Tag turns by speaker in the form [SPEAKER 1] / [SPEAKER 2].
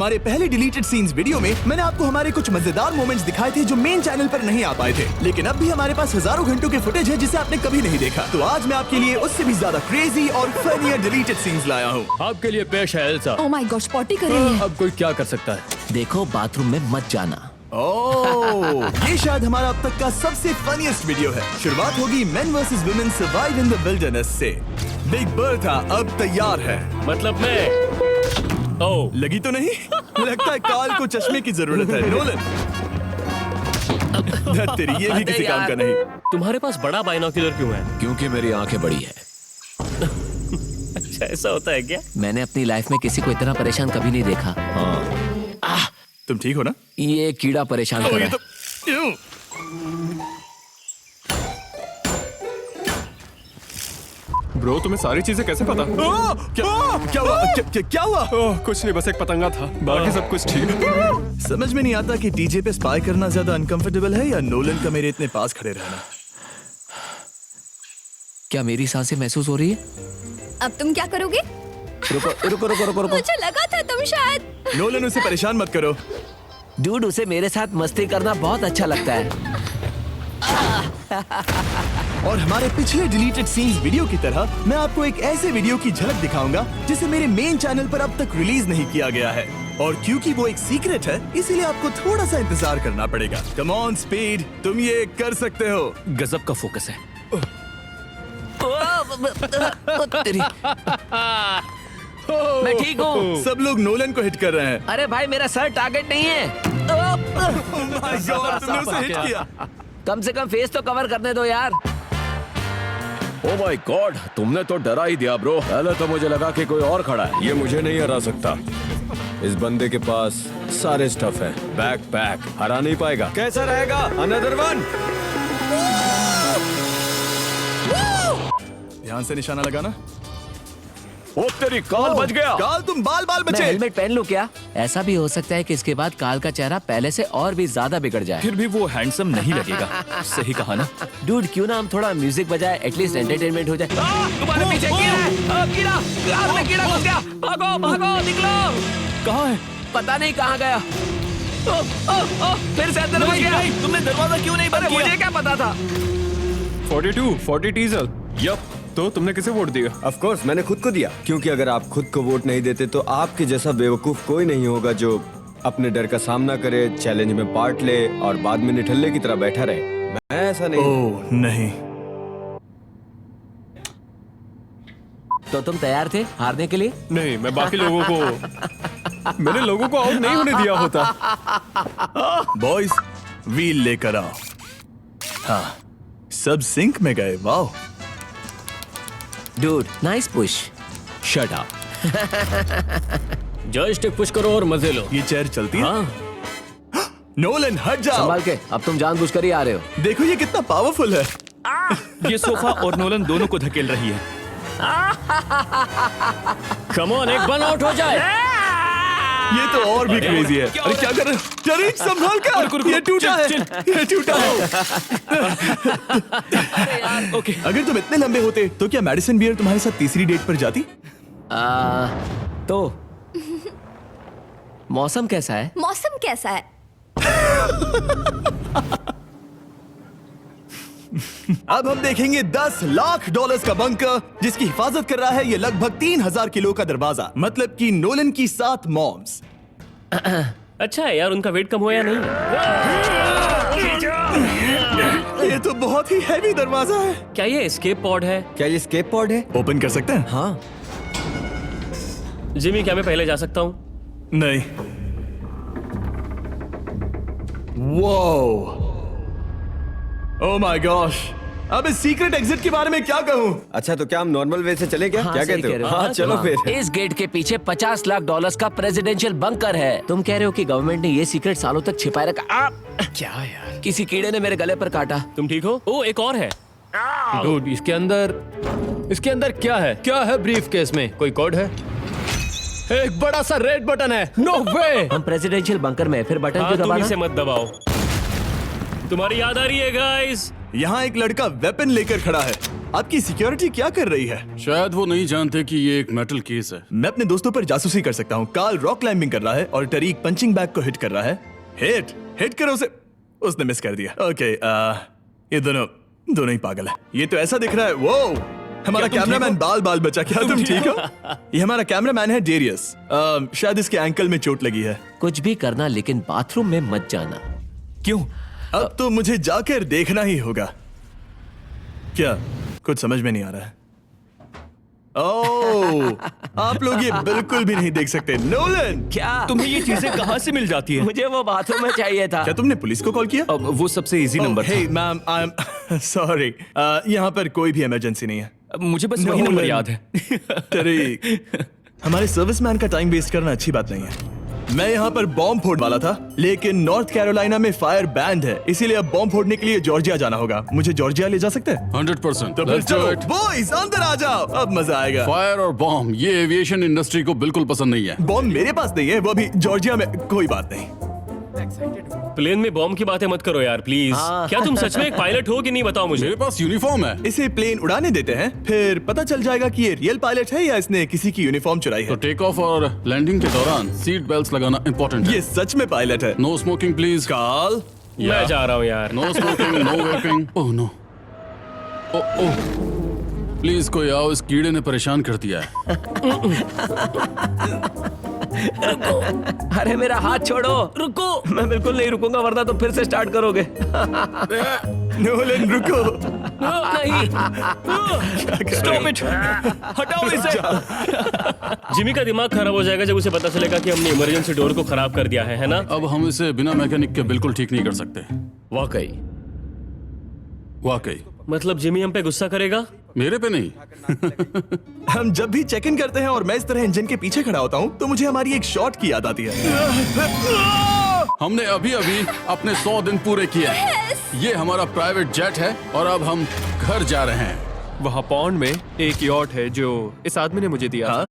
[SPEAKER 1] हमारे पहले deleted scenes video में मैंने आपको हमारे कुछ मजेदार मोमेंट्स दिखाए थे जो मेन चैनल पर नहीं आ पाए थे, लेकिन अब भी हमारे पास हजारों घंटों के फुटेज है जिसे आपने कभी नहीं देखा। तो आज मैं आपके लिए उससे भी ज्यादा क्रेजी और फनियर डिलीटेड सीन्स लाया हूँ।
[SPEAKER 2] आपके लिए पेश है Elsa.
[SPEAKER 3] Oh my God, potty कर रही है।
[SPEAKER 2] अब कोई क्या कर सकता है।
[SPEAKER 4] देखो बाथरूम में मत जाना।
[SPEAKER 1] ओह, ये शायद हमारा अब तक का सबसे फनीस्ट वीडियो है। शुरुआत होगी main versus women survive in the wilderness से। बिग बर्था अब तैयार है।
[SPEAKER 2] मतलब मैं ओह
[SPEAKER 1] लगी तो नहीं? लगता है काल को चश्मे की जरूरत है। नोलन तेरी ये भी किसी काम का नहीं।
[SPEAKER 2] तुम्हारे पास बड़ा बाइनोक्यूलर क्यों है?
[SPEAKER 4] क्योंकि मेरी आंखें बड़ी है।
[SPEAKER 2] अच्छा ऐसा होता है क्या?
[SPEAKER 4] मैंने अपनी लाइफ में किसी को इतना परेशान कभी नहीं देखा। हाँ।
[SPEAKER 1] तुम ठीक हो ना?
[SPEAKER 4] ये कीड़ा परेशान कर
[SPEAKER 1] ये
[SPEAKER 4] रहा है।
[SPEAKER 1] तो यूं।
[SPEAKER 5] ब्रो तुम्हें सारी चीजें कैसे पता?
[SPEAKER 1] क्या हुआ? क्या हुआ?
[SPEAKER 5] ओह कुछ नहीं, बस एक पतंगा था, बाकी सब कुछ ठीक।
[SPEAKER 1] समझ में नहीं आता कि डीजे पे स्पाई करना ज्यादा अनकंफर्टेबल है या नोलन का मेरे इतने पास खड़े रहना।
[SPEAKER 4] क्या मेरी सांसें महसूस हो रही है?
[SPEAKER 3] अब तुम क्या करोगे?
[SPEAKER 4] रुको।
[SPEAKER 3] मुझे लगा था तुम शायद।
[SPEAKER 1] नोलन उसे परेशान मत करो।
[SPEAKER 4] डूड, उसे मेरे साथ मस्ती करना बहुत अच्छा लगता है।
[SPEAKER 1] और हमारे पिछले डिलीटेड सीन्स वीडियो की तरह मैं आपको एक ऐसे वीडियो की झलक दिखाऊंगा जिसे मेरे मेन चैनल पर अब तक रिलीज नहीं किया गया है, और क्योंकि वो एक सीक्रेट है इसीलिए आपको थोड़ा सा इंतजार करना पड़ेगा। कम ऑन स्पीड, तुम ये कर सकते हो।
[SPEAKER 2] गजब का फोकस है।
[SPEAKER 4] तेरी। मैं ठीक हूँ।
[SPEAKER 1] सब लोग नोलन को हिट कर रहे हैं।
[SPEAKER 4] अरे भाई, मेरा सर टारगेट नहीं है।
[SPEAKER 1] Oh my God, तुमने उसे हिट किया।
[SPEAKER 4] कम से कम फेस तो कवर करने दो यार।
[SPEAKER 6] ओ माय गॉड, तुमने तो डरा ही दिया ब्रो। पहले तो मुझे लगा कि कोई और खड़ा है। ये मुझे नहीं हरा सकता। इस बंदे के पास सारे स्टफ है। बैक हरा नहीं पाएगा। कैसा रहेगा? Another one.
[SPEAKER 1] ध्यान से निशाना लगाना।
[SPEAKER 6] ओ तेरी काल बच गया।
[SPEAKER 1] काल तुम बाल
[SPEAKER 4] मैं
[SPEAKER 1] बचे।
[SPEAKER 4] हेलमेट पहन लूं क्या? ऐसा भी हो सकता है कि इसके बाद काल का चेहरा पहले से और भी ज्यादा बिगड़ जाए।
[SPEAKER 2] फिर भी वो हैंडसम नहीं लगेगा। सही कहा ना?
[SPEAKER 4] डूड, क्यों ना हम थोड़ा म्यूजिक बजाए, एटलीस्ट एंटरटेनमेंट हो जाए। तुम्हारे पीछे कीड़ा! कीड़ा! कार में कीड़ा घुस गया! भागो, निकलो!
[SPEAKER 2] कहाँ है?
[SPEAKER 4] पता नहीं कहाँ गया। फिर से अंदर घुस गया।
[SPEAKER 2] तुमने दरवाजा क्यों नहीं बंद किया?
[SPEAKER 4] मुझे क्या पता था?
[SPEAKER 5] 40 डीजल।
[SPEAKER 2] यप।
[SPEAKER 5] तो तुमने किसे वोट दिया?
[SPEAKER 6] ऑफ कोर्स मैंने खुद को दिया, क्योंकि अगर आप खुद को वोट नहीं देते तो आपके जैसा बेवकूफ कोई नहीं होगा जो अपने डर का सामना करे, चैलेंज में पार्ट ले और बाद में निठल्ले की तरह बैठा रहे। मैं ऐसा नहीं।
[SPEAKER 1] ओह नहीं।
[SPEAKER 4] तो तुम तैयार थे हारने के लिए?
[SPEAKER 5] नहीं, मैं बाकी लोगों को मैंने लोगों को आउट नहीं होने दिया होता।
[SPEAKER 1] बॉयज, व्हील लेकर आओ। हाँ, सब सिंक में गए। वाह।
[SPEAKER 4] Dude, nice push.
[SPEAKER 2] Shut up. Joystick push करो और मजे लो।
[SPEAKER 1] ये चेयर चलती है?
[SPEAKER 2] हाँ।
[SPEAKER 1] नोलन हट जाओ।
[SPEAKER 4] संभाल के, अब तुम जानबूझकर ही आ रहे हो।
[SPEAKER 1] देखो ये कितना पावरफुल है।
[SPEAKER 2] ये सोफा और नोलन दोनों को धकेल रही है। कम ऑन, एक बन आउट हो जाए।
[SPEAKER 1] ये तो और भी क्रेजी है। अरे क्या कर रहे हो? टरिक संभाल कर। ये टूटा है। ये टूटा है।
[SPEAKER 2] ओके।
[SPEAKER 1] अगर तुम इतने लंबे होते तो क्या मेडिसिन बियर तुम्हारे साथ तीसरी डेट पर जाती?
[SPEAKER 4] तो मौसम कैसा है?
[SPEAKER 3] मौसम कैसा है?
[SPEAKER 1] अब हम देखेंगे $10 लाख का बंकर जिसकी हिफाजत कर रहा है ये लगभग 3000 किलो का दरवाजा, मतलब कि नोलन की 7 मॉम्स।
[SPEAKER 2] अच्छा है यार, उनका वेट कम हुआ या नहीं?
[SPEAKER 1] ये तो बहुत ही हैवी दरवाजा है।
[SPEAKER 2] क्या ये एस्केप पॉड है?
[SPEAKER 6] क्या ये स्केप पॉड है?
[SPEAKER 1] ओपन कर सकते हैं?
[SPEAKER 6] हाँ।
[SPEAKER 2] जिमी, क्या मैं पहले जा सकता हूँ?
[SPEAKER 1] नहीं। वो ओह माय गॉश, अब इस सीक्रेट एग्जिट के बारे में क्या कहूँ?
[SPEAKER 6] अच्छा तो क्या हम नॉर्मल वे से चले क्या?
[SPEAKER 4] हाँ,
[SPEAKER 6] क्या
[SPEAKER 4] सही
[SPEAKER 6] कहते
[SPEAKER 4] कह रहे
[SPEAKER 6] हो? हाँ चलो फिर।
[SPEAKER 4] इस गेट के पीछे $50 लाख का प्रेसिडेंशियल बंकर है। तुम कह रहे हो कि गवर्नमेंट ने ये सीक्रेट सालों तक छिपाए रखा?
[SPEAKER 2] क्या यार?
[SPEAKER 4] किसी कीड़े ने मेरे गले पर काटा।
[SPEAKER 2] तुम ठीक हो? ओ, एक और है।
[SPEAKER 7] डूड, इसके अंदर क्या है? क्या है ब्रीफ केस में? कोई कोड है? एक बड़ा सा रेड बटन है। नो वे।
[SPEAKER 4] हम प्रेसिडेंशियल बंकर में, फिर बटन
[SPEAKER 2] हाँ,
[SPEAKER 4] क्यों
[SPEAKER 2] तुम
[SPEAKER 4] दबाना?
[SPEAKER 2] इसे मत दबाओ। तुम्हारी याद आ रही है गाइस?
[SPEAKER 1] यहाँ एक लड़का वेपन लेकर खड़ा है। आपकी सिक्योरिटी क्या कर रही है?
[SPEAKER 5] शायद वो नहीं जानते कि ये एक मेटल केस है।
[SPEAKER 1] मैं अपने दोस्तों पर जासूसी कर सकता हूँ। कार्ल रॉक क्लाइंबिंग कर रहा है और टरीक पंचिंग बैग को हिट कर रहा है। हिट करो उसे। उसने मिस कर दिया। ओके, ये दोनों ही पागल है। ये तो ऐसा दिख रहा है। वो हमारा कैमरामैन बाल बचा। क्या तुम ठीक हो? ये हमारा कैमरामैन है डेरियस। शायद इसके एंकल में चोट लगी है।
[SPEAKER 4] कुछ भी करना लेकिन बाथरूम में मत जाना।
[SPEAKER 1] क्यों? अब तो मुझे जाकर देखना ही होगा। क्या? कुछ समझ में नहीं आ रहा है। ओह, आप लोग ये बिल्कुल भी नहीं देख सकते। नोलन,
[SPEAKER 4] क्या
[SPEAKER 2] तुम्हें ये चीजें कहाँ से मिल जाती है?
[SPEAKER 4] मुझे वो बाथरूम में चाहिए था।
[SPEAKER 1] क्या तुमने पुलिस को कॉल किया?
[SPEAKER 2] अब वो सबसे easy number
[SPEAKER 1] hey ma'am, I am sorry. यहाँ पर कोई भी इमरजेंसी नहीं है।
[SPEAKER 2] था। मुझे बस वही नंबर याद है।
[SPEAKER 1] तरीक, हमारे सर्विसमैन का टाइम वेस्ट करना अच्छी बात नहीं है। मैं यहाँ पर बॉम्ब फोड़ने वाला था, लेकिन नॉर्थ कैरोलिना में फायर बैंड है, इसीलिए अब बॉम्ब फोड़ने के लिए जॉर्जिया जाना होगा। मुझे जॉर्जिया ले जा सकते हैं?
[SPEAKER 5] 100%।
[SPEAKER 1] तो फिर
[SPEAKER 5] Let's do
[SPEAKER 1] चलो
[SPEAKER 5] it।
[SPEAKER 1] बॉयज, अंदर आ जाओ, अब मजा आएगा।
[SPEAKER 5] फायर और बॉम्ब ये एविएशन इंडस्ट्री को बिल्कुल पसंद नहीं है।
[SPEAKER 1] बॉम्ब मेरे पास नहीं है, वो भी जॉर्जिया में। कोई बात नहीं।
[SPEAKER 2] प्लेन में बॉम्ब की बातें मत करो यार प्लीज। क्या तुम सच में एक पायलट हो कि नहीं बताओ मुझे।
[SPEAKER 5] मेरे पास यूनिफॉर्म है।
[SPEAKER 1] इसे प्लेन उड़ाने देते हैं, फिर पता चल जाएगा कि ये रियल पायलट है या इसने किसी की यूनिफॉर्म चुराई
[SPEAKER 5] तो
[SPEAKER 1] है।
[SPEAKER 5] टेक ऑफ और लैंडिंग के दौरान सीट बेल्ट लगाना इम्पोर्टेंट है।
[SPEAKER 1] ये सच में पायलट है।
[SPEAKER 5] No smoking please.
[SPEAKER 1] कार्ल,
[SPEAKER 2] मैं जा रहा हूँ यार।
[SPEAKER 5] No smoking, no vaping. Oh no, oh please कोई आओ, इस कीड़े ने परेशान कर दिया है।
[SPEAKER 4] अरे मेरा हाथ छोड़ो।
[SPEAKER 2] रुको।
[SPEAKER 4] मैं बिल्कुल नहीं रुकूंगा, वरना तो फिर से स्टार्ट करोगे।
[SPEAKER 1] नोलन रुको।
[SPEAKER 2] नहीं, स्टॉप इट, हटाओ इसे। जिमी का दिमाग खराब हो जाएगा जब उसे पता चलेगा कि हमने इमरजेंसी डोर को खराब कर दिया है ना?
[SPEAKER 5] अब हम इसे बिना मैकेनिक के बिल्कुल ठीक नहीं कर सकते।
[SPEAKER 2] वाकई?
[SPEAKER 5] वाकई।
[SPEAKER 2] मतलब जिमी हम पे गुस्सा करेगा?
[SPEAKER 5] मेरे पे नहीं।
[SPEAKER 1] हम जब भी चेक इन करते हैं और मैं इस तरह इंजन के पीछे खड़ा होता हूँ, तो मुझे हमारी एक शॉट की याद आती है।
[SPEAKER 5] हमने अभी अपने 100 दिन पूरे किए हैं। ये हमारा प्राइवेट जेट है और अब हम घर जा रहे हैं।
[SPEAKER 7] वहाँ पॉन्ड में एक यॉट है जो इस आदमी ने मुझे दिया।